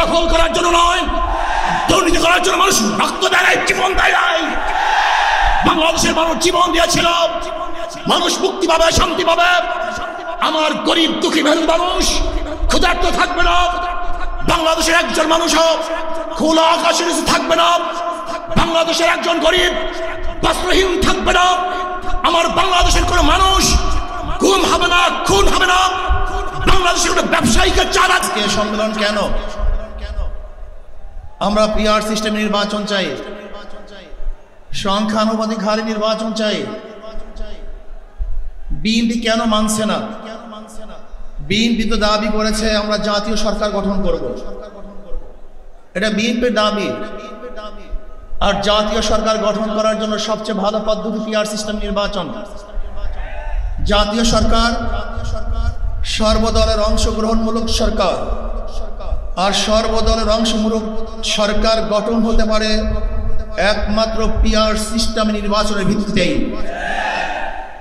দখল করার জন্য নয়, দুর্নীতি করার জন্য মানুষ রক্ত দেয়, জীবন দেয়। বাংলাদেশের মানুষ জীবন দিয়েছিল, মানুষ মুক্তি পাবে, শান্তি পাবে। আমার গরিব দুঃখী মেহনত মানুষ ক্ষুধার্ত থাকবে না। বাংলাদেশের একজন মানুষও খোলা আকাশের নিচে থাকবে না। বাংলাদেশের একজন গরিব বস্ত্রহীন থাকবে না। আমার বাংলাদেশের কোনো মানুষ গুম হবে না, খুন হবে না। বাংলাদেশের কোনো ব্যবসায়ীকে চাঁদা সম্মেলন কেন? আমরা পিআর সিস্টেম নির্বাচন চাই, সংখ্যানুপাতিক হারে নির্বাচন চাই। বিএনপি কেন মানছে না? বিএনপি তো দাবি করেছে আমরা জাতীয় সরকার গঠন করব, এটা বিএনপির দাবি। আর জাতীয় সরকার গঠন করার জন্য সবচেয়ে ভালো পদ্ধতি পিআর সিস্টেম নির্বাচন। জাতীয় সরকার সর্বদলের অংশগ্রহণমূলক সরকার, আর সর্বদলের অংশমূলক সরকার গঠন হতে পারে একমাত্র পিআর সিস্টেম নির্বাচনের ভিত্তিতেই।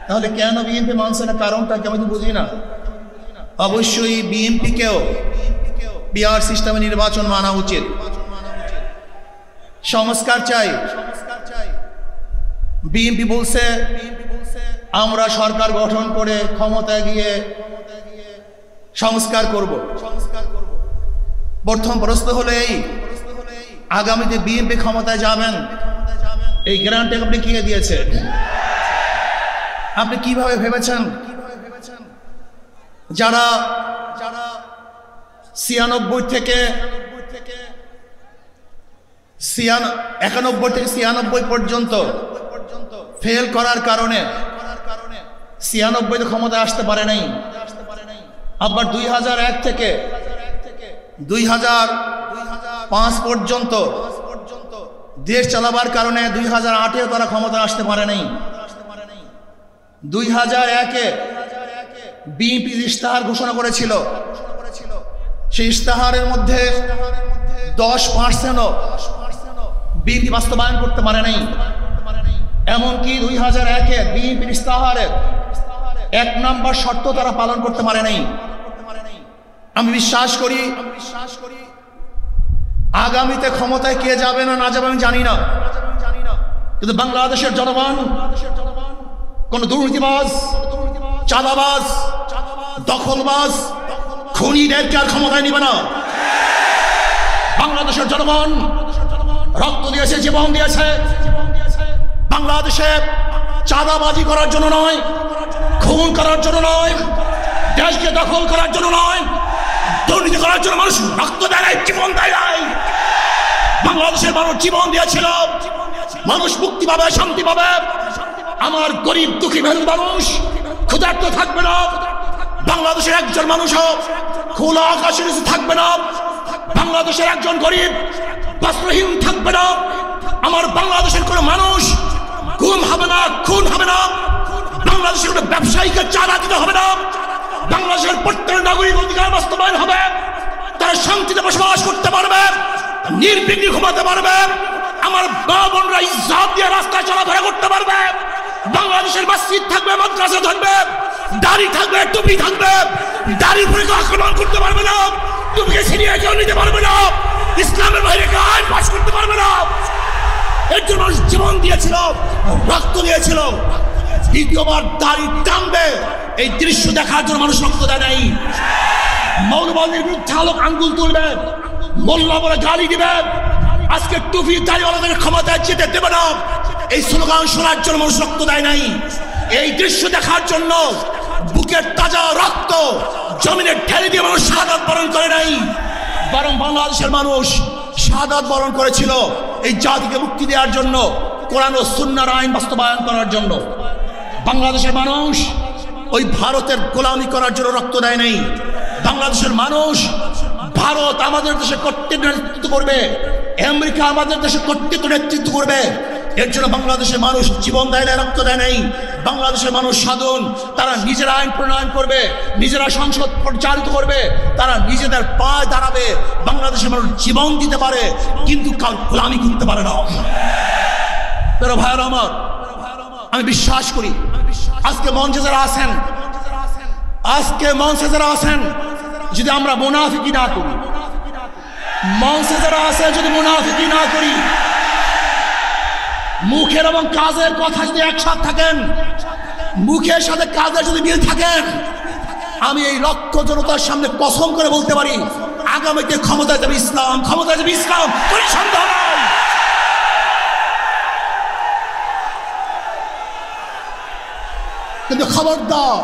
তাহলে কেন বিএনপি মানছে না? কারণটা কি আমি তো বুঝি না। অবশ্যই বিএনপিকেও পিআর সিস্টেমে নির্বাচন মানা উচিত। সংস্কার চাই। বিএনপি বলছে আমরা সরকার গঠন করে ক্ষমতায় গিয়ে সংস্কার করব। প্রথম প্রশ্ন হলো এই, আগামীতে বিএনপি ক্ষমতায় যাবেন, এই গ্যারান্টি আপনি কে দিয়েছে? আপনি কিভাবে ভেবেছেন? যারা 91 থেকে 96 পর্যন্ত ফেল করার কারণে 96 ক্ষমতায় আসতে পারে নাই। আবার 2001 থেকে 2005 পর্যন্ত দেশ চালাবার কারণে 2008-এও তারা ক্ষমতা আসতে পারে নাই। 2001-এ বিএনপি ইশতেহার ঘোষণা করেছিল, সেই ইশতেহারের মধ্যে 10% বিএনপি বাস্তবায়ন করতে পারে নাই। এমনকি 2001-এ বিএনপির ইশতেহারের 1 নম্বর শর্ত তারা পালন করতে পারে নাই। আমি বিশ্বাস করি আগামীতে ক্ষমতায় কে যাবে না যাবে আমি জানি না, কিন্তু বাংলাদেশের জনগণ কোন দুর্নীতিবাজ, চাঁদাবাজ, দখলবাজ, খুনিদেরকে আর ক্ষমতায় নিবে না। বাংলাদেশের জনগণ রক্ত দিয়েছে, জীবন দিয়েছে বাংলাদেশে চাঁদাবাজি করার জন্য নয়, খুন করার জন্য নয়, দেশকে দখল করার জন্য নয়, দুর্নীতি করার জন্য মানুষ রক্ত দেয়, জীবন দেয়। বাংলাদেশের মানুষ জীবন দিয়েছিল, মানুষ মুক্তি পাবে, শান্তি পাবে। আমার গরিব দুঃখী মেহনত মানুষ ক্ষুধার্ত থাকবে না। বাংলাদেশের একজন মানুষও খোলা আকাশের নিচে থাকবে না। বাংলাদেশের একজন গরিব বস্ত্রহীন থাকবে না। আমার বাংলাদেশের কোনো মানুষ গুম হবে না, খুন হবে না। বাংলাদেশের কোনো ব্যবসায়ীকে চাঁদা দিতে হবে না। বাংলাদেশের প্রত্যেক নাগরিক অধিকার বাস্তবায়ন হবে, তারা শান্তিতে বসবাস করতে পারবে, নির্বিঘ্নে ঘুমাতে পারবে। আমার মা বোনরা ইজ্জত দিয়ে রাস্তায় চলাফেরা করতে পারবে। বাংলাদেশের মসজিদ থাকবে, মাদ্রাসা থাকবে, দাড়ি থাকবে, টুপি থাকবে। দাড়ির উপরে আক্রমণ করতে পারবে না, টুপিকে ছিনিয়ে কেউ নিতে পারবে না, ইসলামের বাইরে কেউ আইন পাস করতে পারবে না। এর জন্য মানুষ জীবন দিয়েছিল, রক্ত দিয়েছিল। দ্বিতীয়বার দাড়ি টানবে এই দৃশ্য দেখার জন্য মানুষ রক্ত দেয় নাই। মৌলবাদীর বিরুদ্ধে আলোক আঙ্গুল তুলবে, মোল্লা বলে গালি দিবে, আজকে টুপি দাড়িওয়ালাদের ক্ষমতায় যেতে দেবে না, এই স্লোগান শোনার জন্য মানুষ রক্ত দেয় নাই। এই দৃশ্য দেখার জন্য বুকের তাজা রক্ত জমিনে ঢেলে দিয়ে মানুষ শাহাদাত বরণ করে নাই, বরং বাংলাদেশের মানুষ শাহাদাত বরণ করেছিল এই জাতিকে মুক্তি দেওয়ার জন্য, কোরআন ও সুন্নাহর আইন বাস্তবায়ন করার জন্য। বাংলাদেশের মানুষ ওই ভারতের গোলামি করার জন্য রক্ত দেয় নাই। বাংলাদেশের মানুষ ভারত আমাদের দেশে কর্তৃত্ব নেতৃত্ব করবে, আমেরিকা আমাদের দেশে কর্তৃত্ব নেতৃত্ব করবে, এর জন্য বাংলাদেশের মানুষ জীবন দেয় না, রক্ত দেয় নাই। বাংলাদেশের মানুষ সাধন, তারা নিজেরা আইন প্রণয়ন করবে, নিজেরা সংসদ পরিচালিত করবে, তারা নিজেদের পায়ে দাঁড়াবে। বাংলাদেশের মানুষ জীবন দিতে পারে, কিন্তু কার গোলামি করতে পারে না। প্রিয় ভাইরা আমার, আমি বিশ্বাস করি আজকে মঞ্চে যারা আছেন, যদি আমরা মুনাফিকি না করি, মঞ্চে যারা আছে যদি মুনাফিকি না করি, মুখের এবং কাজের কথা যদি একসাথে থাকেন, মুখের সাথে কাজের যদি মিল থাকেন, আমি এই লক্ষ জনতার সামনে কসম করে বলতে পারি আগামীতে ক্ষমতায় যাবে ইসলাম, ক্ষমতায় যাবে ইসলাম, কোনো সন্দেহ নাই। কিন্তু খবরদার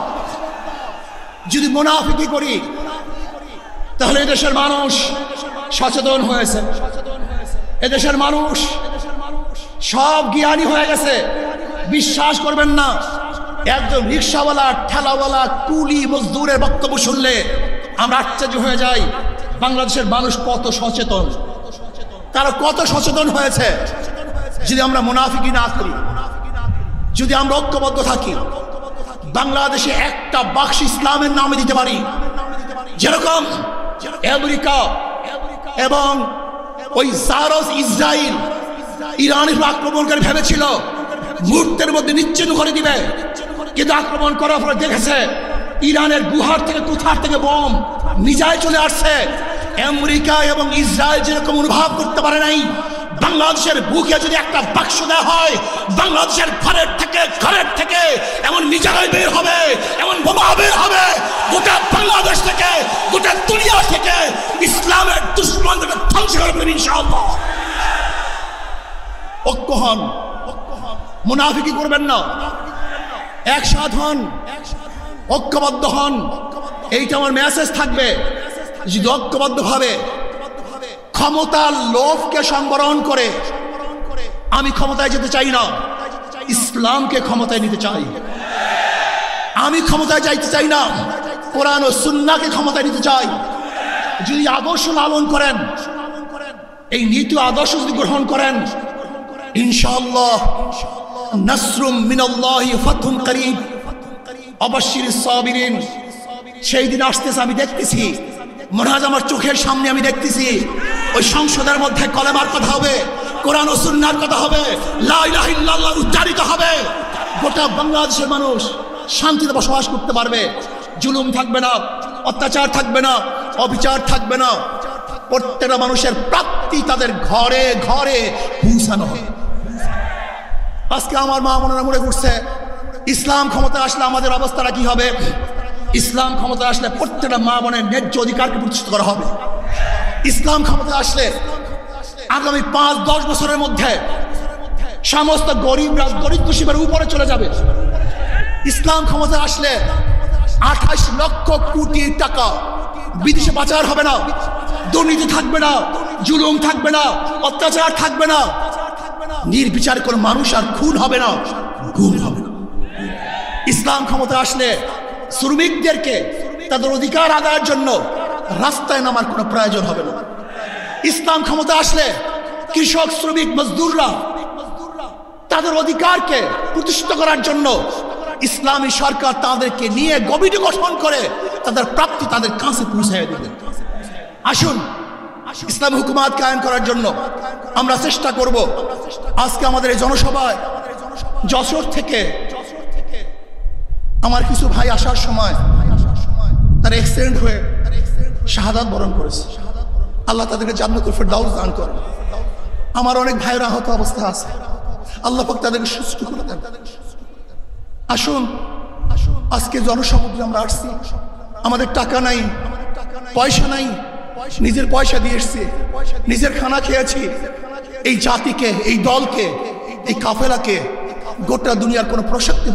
যদি মুনাফিকি করি তাহলে এদেশের মানুষ সচেতন হয়েছে, এদেশের মানুষ সব জ্ঞানী হয়ে গেছে। বিশ্বাস করবেন না, একজন রিক্সাওয়ালা, ঠেলাওয়ালা, কুলি মজদুরের বক্তব্য শুনলে আমরা আশ্চর্য হয়ে যাই বাংলাদেশের মানুষ কত সচেতন, তারা কত সচেতন হয়েছে। যদি আমরা মুনাফিকি না করি, যদি আমরা ঐক্যবদ্ধ থাকি, বাংলাদেশে একটা বাক্স ইসলামের নামে দিতে পারি। যেরকম আমেরিকা এবং ওই জারস ইসরায়েল ইরানের আক্রমণকারী ভেবেছিল মুহূর্তের মধ্যে নিশ্চিহ্ন করে দিবে, কিন্তু আক্রমণ করার পরে দেখেছে ইরানের গুহার থেকে কোথার থেকে বোম মিজাইল চলে আসছে। আমেরিকা এবং ইসরায়েল যেরকম অনুভব করতে পারে নাই, বাংলাদেশের বুকে যদি একটা বাক্স দেওয়া হয়, বাংলাদেশের ঘরের থেকে এমন মিজাইল বের হবে, এমন বোমা বের হবে, গোটা বাংলাদেশ থেকে, গোটা দুনিয়া থেকে ইসলামের দুশ্মনদেরকে ধ্বংস করে দেবে ইনশাআল্লাহ। ঐক্য হন, মুনাফিকি করবেন না, একসাথ হন, ঐক্যবদ্ধ হন। এইটা আমার মেসেজ থাকবে। যদি ঐক্যবদ্ধ ভাবে ক্ষমতার লোভকে সংবরণ করে আমি ক্ষমতায় যেতে চাই না, ইসলামকে ক্ষমতায় নিতে চাই। আমি ক্ষমতায় যাইতে চাই না, কোরআন ও সুন্নাহকে ক্ষমতায় নিতে চাই। যদি আদর্শ লালন করেন, এই নীতি আদর্শ যদি গ্রহণ করেন, ইনশাআল্লাহ নাসরুম মিনাল্লাহি ফাতহুন করিব, অবশ্যিরিস সাবিরিন। সেই দিন আসতেছে, আমি দেখতেছি, মনে হয় আমার চোখের সামনে আমি দেখতেছি ওই সংসদের মধ্যে কলেমার কথা হবে, কোরআন ও সুন্নাহর কথা হবে, লা ইলাহা ইল্লাল্লাহ উচ্চারিত হবে। গোটা বাংলাদেশের মানুষ শান্তিতে বসবাস করতে পারবে, জুলুম থাকবে না, অত্যাচার থাকবে না, অবিচার থাকবে না। প্রত্যেকটা মানুষের প্রাপ্তি তাদের ঘরে ঘরে পৌঁছানো হবে। আজকে আমার মা বোনেরা মনে করছে ইসলাম ক্ষমতা আসলে আমাদের অবস্থাটা কি হবে। ইসলাম ক্ষমতা আসলে প্রত্যেকটা মা বোনের ন্যায্য অধিকারকে প্রতিষ্ঠিত করা হবে। ইসলাম ক্ষমতা আসলে আগামী 5-10 বছরের মধ্যে সমস্ত গরিবরা দরিদ্র সীমার উপরে চলে যাবে। ইসলাম ক্ষমতা আসলে 28 লক্ষ কোটি টাকা বিদেশে পাচার হবে না, দুর্নীতি থাকবে না, জুলুম থাকবে না, অত্যাচার থাকবে না, নির্বিচার কোনো মানুষ আর খুন হবে না, গুম হবে না। ইসলাম ক্ষমতা আসলে শ্রমিকদেরকে তাদের অধিকার আদায়ের জন্য রাস্তায় নামার কোনো প্রয়োজন হবে না। ইসলাম ক্ষমতা আসলে কৃষক, শ্রমিক, মজদুররা তাদের অধিকারকে প্রতিষ্ঠিত করার জন্য ইসলামী সরকার তাদেরকে নিয়ে কমিটি গঠন করে তাদের প্রাপ্তি তাদের কাছে পৌঁছায় দেবে। আসুন ইসলামী হুকুমাত কায়েম করার জন্য আমরা চেষ্টা করব। আজকে আমাদের এই জনসভায় যশোর থেকে আমার কিছু ভাই আসার সময় তার অ্যাক্সিডেন্ট হয়ে শাহাদাত বরণ করেছে। আল্লাহ তাদেরকে জান্নাতুল ফেরদাউস দান করেন। আমার অনেক ভাইরা আহত অবস্থায় আছে, আল্লাহ পাক তাদেরকে সুস্থ করে দেন। আসুন আজকে জনসমুদ্রে আমরা আসছি, আমাদের টাকা নাই, পয়সা নাই, নিজের পয়সা দিয়ে এসছি, নিজের খানা খেয়েছি। এই জাতিকে, এই দলকে, এই কাফেলাকে গোটা দুনিয়ার কোনো প্রশক্তি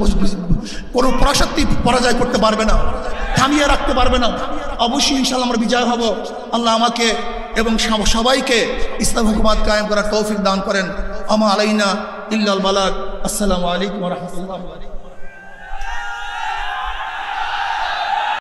পরাজয় করতে পারবে না, থামিয়ে রাখতে পারবে না। অবশ্যই ইনশাআল্লাহ আমরা বিজয় হব। আল্লাহ আমাকে এবং সবাইকে ইসলাম হুকুমাত কায়েম করার তৌফিক দান করেন। আমা আলাইনা ইল্লাল বালাগ। আসসালামু আলাইকুম ওয়া রাহমাতুল্লাহি ওয়া বারাকাতুহু।